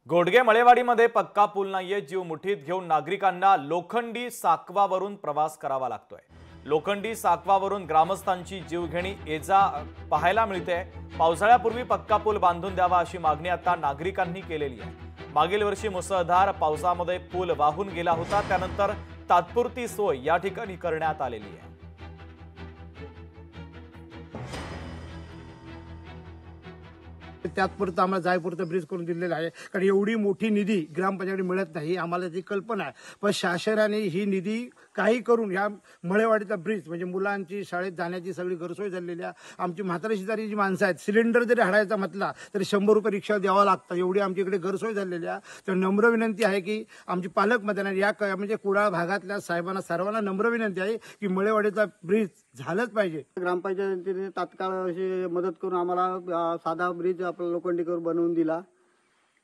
घोडगे मळेवाडीमध्ये पक्का पूल नाहीये। जीव मुठीत घेऊन नागरिकांना लोखंडी साकवावरून प्रवास करावा लागतोय। लोखंडी साकवावरून ग्रामस्थांची जीवघेणी एजा पाहायला मिळते। पावसाळ्यापूर्वी पक्का पूल बांधून द्यावा अशी मागणी आता नागरिकांनी केलेली आहे। मागील वर्षी मुसळधार पावसामध्ये पूल वाहून गेला होता, त्यानंतर तात्पुरती सोय या ठिकाणी करण्यात आलेली आहे। त्याचपुरतं आम्हाला जायपुरतं ब्रिज करून दिलेलं आहे, कारण एवढी मोठी निधी ग्रामपंचायतीने मिळत नाही, आम्हाला ती कल्पना आहे। पण शासनाने ही निधी काही करून ह्या मळेवाडीचा ब्रिज म्हणजे मुलांची शाळेत जाण्याची सगळी गैरसोय झालेली आहे। आमची म्हातारी शेजारी जी माणसं आहेत, सिलेंडर जरी हाडायचा म्हटला तरी 100 रुपये रिक्षा द्यावा लागतं, एवढी आमच्या इकडे गैरसोय झालेली आहे। तर नम्र विनंती आहे की आमची पालकमंत्र्यांना या म्हणजे कुडाळ भागातल्या साहेबांना सर्वांना नम्र विनंती आहे की मळेवाडीचा ब्रिज झालंच पाहिजे। ग्रामपंचायतीने तात्काळ अशी मदत करून आम्हाला साधा ब्रिज आपला लोखंडीकर बनवून दिला,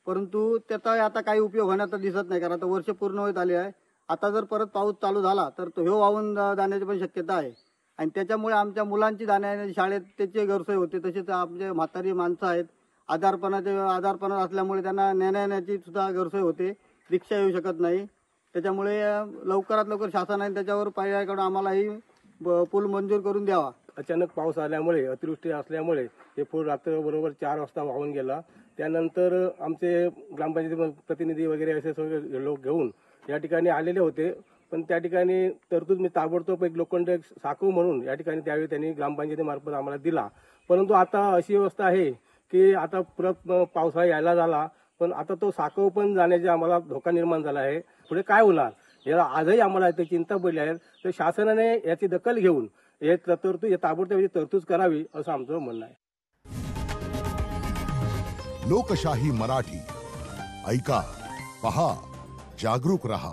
परंतु त्याचा आता काही उपयोग होण्याचा दिसत नाही, कारण आता वर्ष पूर्ण होत आले आहे। आता जर परत पाऊस चालू झाला तर तो ह्यो वाहून जाण्याची पण शक्यता आहे, आणि त्याच्यामुळे आमच्या मुलांची जाण्याची शाळेत त्याची गैरसोय होते। तसेच आमचे म्हातारी माणसं आहेत, आजारपणा असल्यामुळे त्यांना नेण्याची सुद्धा गैरसोय होते, रिक्षा येऊ शकत नाही। त्याच्यामुळे लवकरात लवकर शासनाने त्याच्यावर पर्याय काढून आम्हालाही पूल मंजूर करून द्यावा। अचानक पाऊस आल्यामुळे अतिवृष्टी असल्यामुळे हे पूल रात्र बरोबर 4 वाजता वाहून गेला। त्यानंतर आमचे ग्रामपंचायती प्रतिनिधी वगैरे असे सगळे लोक घेऊन या ठिकाणी आलेले होते, पण त्या ठिकाणी तरतूद मी ताबडतोब एक लोखंड साकव म्हणून या ठिकाणी त्यावेळी त्यांनी ग्रामपंचायतीमार्फत आम्हाला दिला। परंतु आता अशी अवस्था आहे की आता परत पावसाळा यायला झाला, पण आता तो साकव पण जाण्याचा आम्हाला धोका निर्माण झाला आहे। पुढे काय होणार याला आजही आम्हाला ते चिंता पडली आहे। तर शासनाने याची दखल घेऊन हे ताबडतोब तरतूद करावी असं आमचं म्हणणं आहे। लोकशाही मराठी ऐका, पहा, जागरूक रहा।